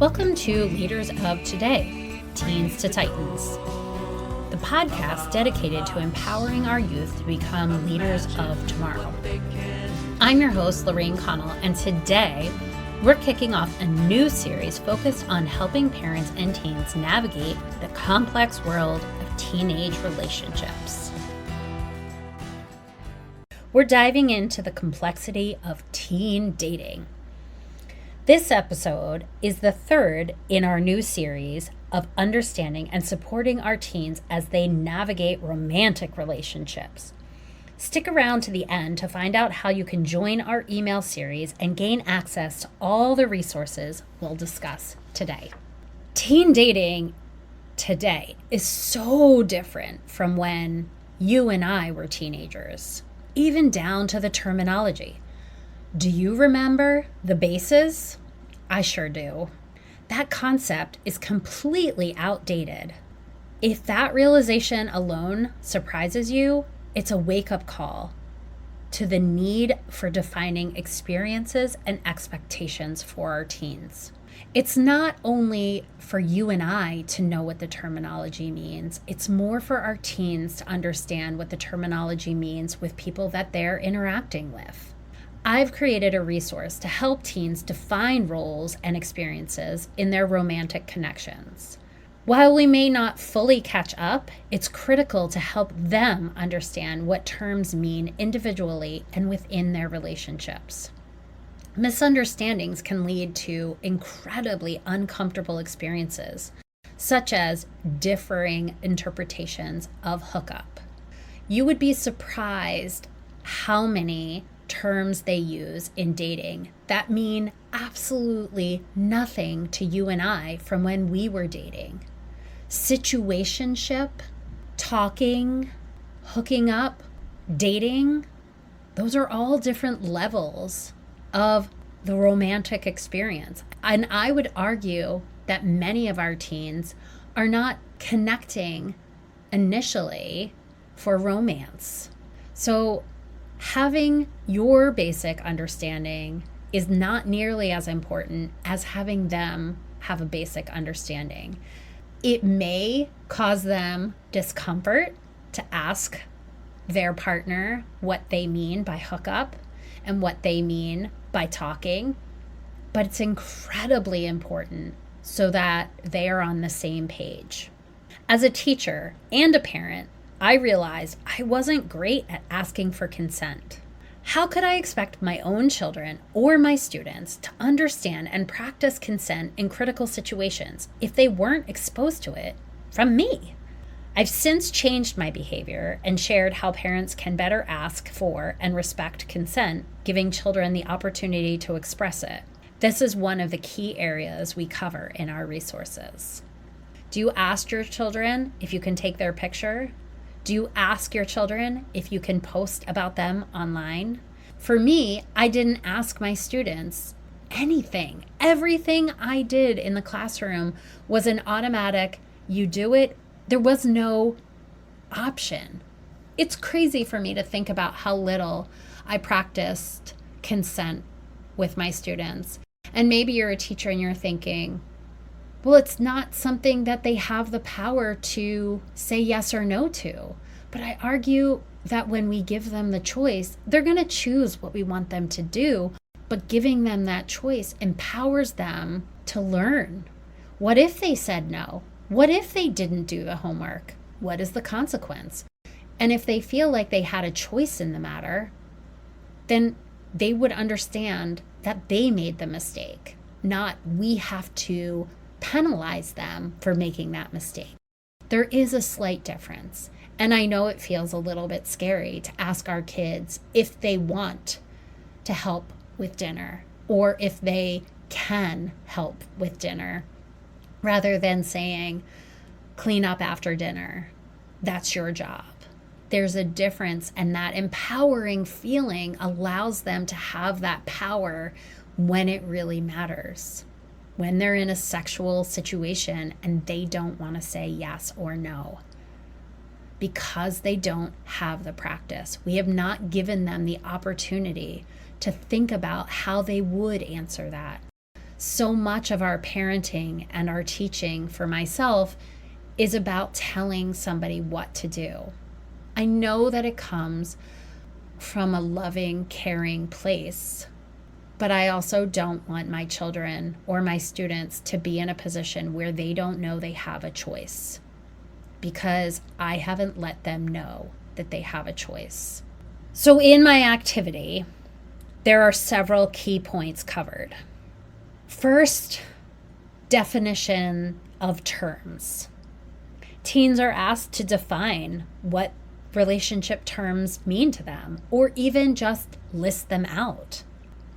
Welcome to Leaders of Today, Teens to Titans, the podcast dedicated to empowering our youth to become leaders of tomorrow. I'm your host, Lorraine Connell, and today we're kicking off a new series focused on helping parents and teens navigate the complex world of teenage relationships. We're diving into the complexity of teen dating. This episode is the third in our new series of understanding and supporting our teens as they navigate romantic relationships. Stick around to the end to find out how you can join our email series and gain access to all the resources we'll discuss today. Teen dating today is so different from when you and I were teenagers, even down to the terminology. Do you remember the bases? I sure do. That concept is completely outdated. If that realization alone surprises you, it's a wake-up call to the need for defining experiences and expectations for our teens. It's not only for you and I to know what the terminology means, it's more for our teens to understand what the terminology means with people that they're interacting with. I've created a resource to help teens define roles and experiences in their romantic connections. While we may not fully catch up, it's critical to help them understand what terms mean individually and within their relationships. Misunderstandings can lead to incredibly uncomfortable experiences, such as differing interpretations of hookup. You would be surprised how many terms they use in dating that mean absolutely nothing to you and I from when we were dating. Situationship, talking, hooking up, dating, those are all different levels of the romantic experience. And I would argue that many of our teens are not connecting initially for romance. So having your basic understanding is not nearly as important as having them have a basic understanding. It may cause them discomfort to ask their partner what they mean by hookup and what they mean by talking, but it's incredibly important so that they are on the same page. As a teacher and a parent, I realized I wasn't great at asking for consent. How could I expect my own children or my students to understand and practice consent in critical situations if they weren't exposed to it from me? I've since changed my behavior and shared how parents can better ask for and respect consent, giving children the opportunity to express it. This is one of the key areas we cover in our resources. Do you ask your children if you can take their picture? Do you ask your children if you can post about them online? For me, I didn't ask my students anything. Everything I did in the classroom was an automatic, you do it. There was no option. It's crazy for me to think about how little I practiced consent with my students. And maybe you're a teacher and you're thinking, well, it's not something that they have the power to say yes or no to. But I argue that when we give them the choice, they're going to choose what we want them to do. But giving them that choice empowers them to learn. What if they said no? What if they didn't do the homework? What is the consequence? And if they feel like they had a choice in the matter, then they would understand that they made the mistake, not we have to penalize them for making that mistake. There is a slight difference. And I know it feels a little bit scary to ask our kids if they want to help with dinner or if they can help with dinner, rather than saying, clean up after dinner. That's your job. There's a difference, and that empowering feeling allows them to have that power when it really matters. When they're in a sexual situation and they don't want to say yes or no because they don't have the practice. We have not given them the opportunity to think about how they would answer that. So much of our parenting and our teaching for myself is about telling somebody what to do. I know that it comes from a loving, caring place, but I also don't want my children or my students to be in a position where they don't know they have a choice, because I haven't let them know that they have a choice. So in my activity, there are several key points covered. First, definition of terms. Teens are asked to define what relationship terms mean to them, or even just list them out.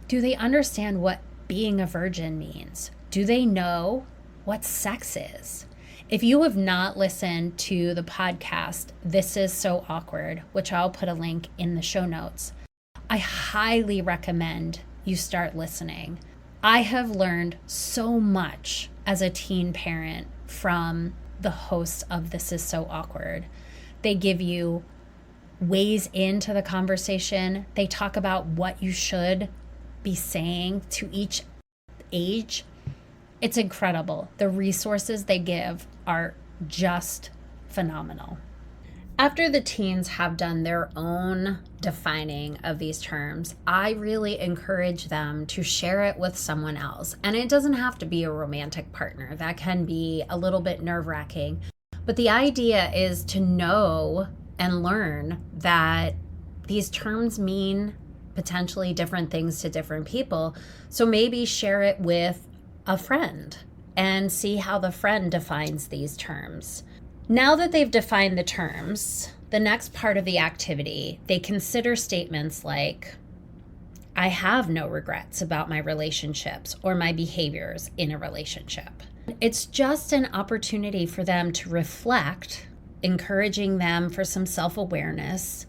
Do they understand what being a virgin means? Do they know what sex is? If you have not listened to the podcast, This Is So Awkward, which I'll put a link in the show notes, I highly recommend you start listening. I have learned so much as a teen parent from the hosts of This Is So Awkward. They give you ways into the conversation. They talk about what you should be saying to each age. It's incredible. The resources they give are just phenomenal. After the teens have done their own defining of these terms, I really encourage them to share it with someone else. And it doesn't have to be a romantic partner. That can be a little bit nerve-wracking. But the idea is to know and learn that these terms mean potentially different things to different people. So maybe share it with a friend and see how the friend defines these terms. Now that they've defined the terms, the next part of the activity, they consider statements like, I have no regrets about my relationships or my behaviors in a relationship. It's just an opportunity for them to reflect, encouraging them for some self-awareness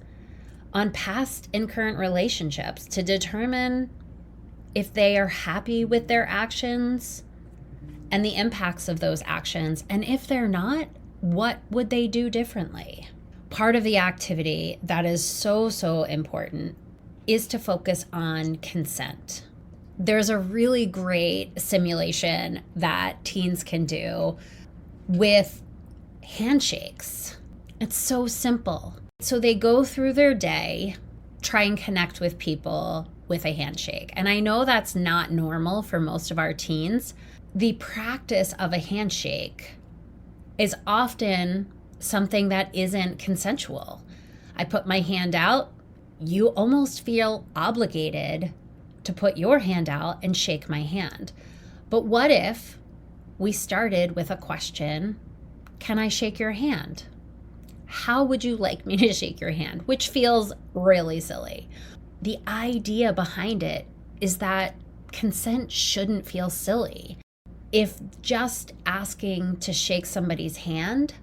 on past and current relationships to determine if they are happy with their actions and the impacts of those actions. And if they're not, what would they do differently? Part of the activity that is so important is to focus on consent. There's a really great simulation that teens can do with handshakes. It's so simple. So they go through their day, try and connect with people with a handshake. And I know that's not normal for most of our teens. The practice of a handshake is often something that isn't consensual. I put my hand out, you almost feel obligated to put your hand out and shake my hand. But what if we started with a question, can I shake your hand? How would you like me to shake your hand? Which feels really silly. The idea behind it is that consent shouldn't feel silly. If just asking to shake somebody's hand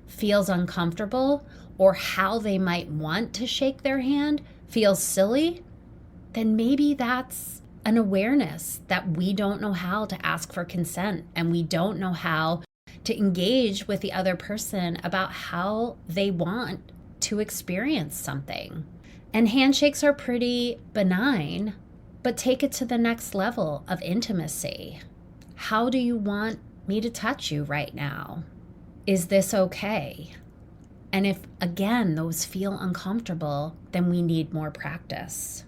feels uncomfortable, or how they might want to shake their hand feels silly, then maybe that's an awareness that we don't know how to ask for consent, and we don't know how to engage with the other person about how they want to experience something. And handshakes are pretty benign, but take it to the next level of intimacy. How do you want me to touch you right now? Is this okay? And if, again, those feel uncomfortable, then we need more practice.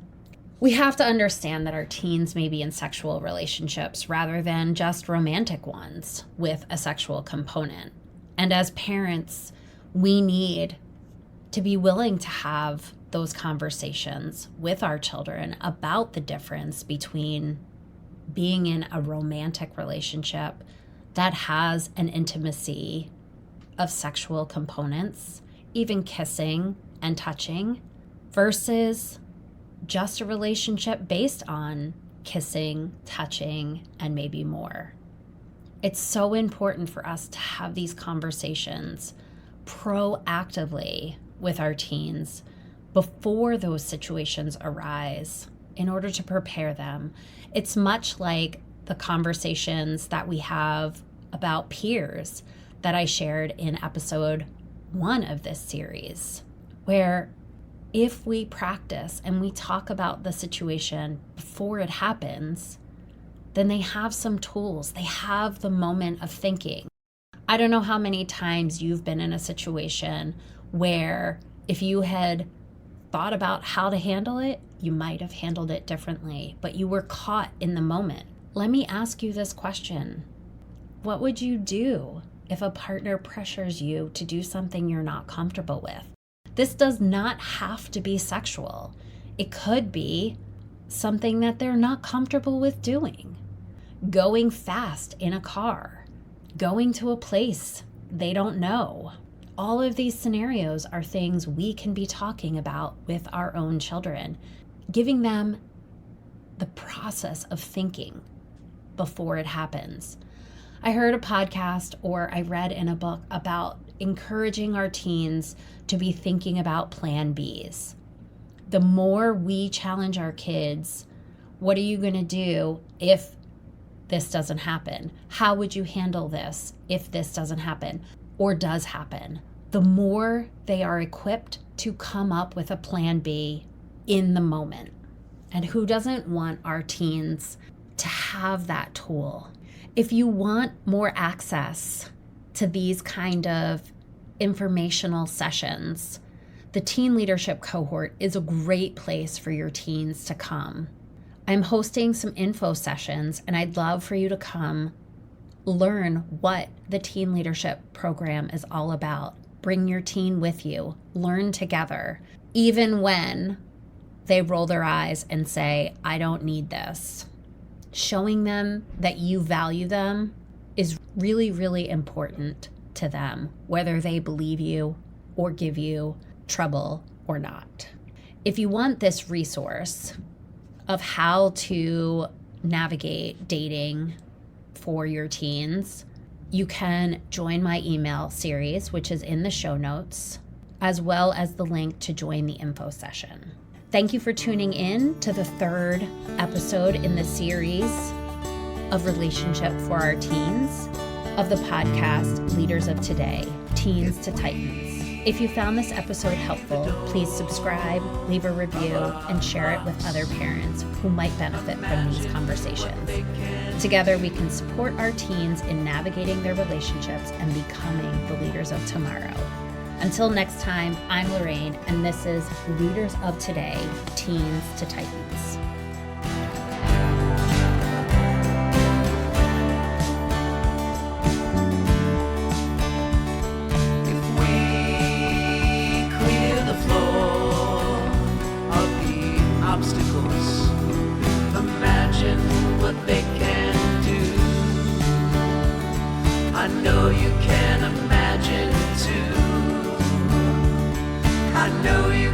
We have to understand that our teens may be in sexual relationships rather than just romantic ones with a sexual component. And as parents, we need to be willing to have those conversations with our children about the difference between being in a romantic relationship that has an intimacy of sexual components, even kissing and touching, versus just a relationship based on kissing, touching, and maybe more. It's so important for us to have these conversations proactively with our teens before those situations arise in order to prepare them. It's much like the conversations that we have about peers that I shared in episode 1 of this series, where if we practice and we talk about the situation before it happens, then they have some tools. They have the moment of thinking. I don't know how many times you've been in a situation where if you had thought about how to handle it, you might have handled it differently, but you were caught in the moment. Let me ask you this question. What would you do if a partner pressures you to do something you're not comfortable with? This does not have to be sexual. It could be something that they're not comfortable with doing. Going fast in a car, going to a place they don't know. All of these scenarios are things we can be talking about with our own children, giving them the process of thinking before it happens. I heard a podcast or I read in a book about encouraging our teens to be thinking about plan Bs. The more we challenge our kids, what are you going to do if this doesn't happen? How would you handle this if this doesn't happen or does happen? The more they are equipped to come up with a plan B in the moment. And who doesn't want our teens to have that tool? If you want more access to these kind of informational sessions, the Teen Leadership Cohort is a great place for your teens to come. I'm hosting some info sessions, and I'd love for you to come learn what the Teen Leadership Program is all about. Bring your teen with you. Learn together, even when they roll their eyes and say, I don't need this. Showing them that you value them is really, really important to them, whether they believe you or give you trouble or not. If you want this resource of how to navigate dating for your teens, you can join my email series, which is in the show notes, as well as the link to join the info session. Thank you for tuning in to the third episode in the series of Relationship for Our Teens of the podcast Leaders of Today, Teens to Titans. If you found this episode helpful, please subscribe, leave a review, and share it with other parents who might benefit from these conversations. Together, we can support our teens in navigating their relationships and becoming the leaders of tomorrow. Until next time, I'm Lorraine, and this is Leaders of Today, Teens to Titans. If we clear the floor of the obstacles, imagine what they can do. I know you can imagine too. I know you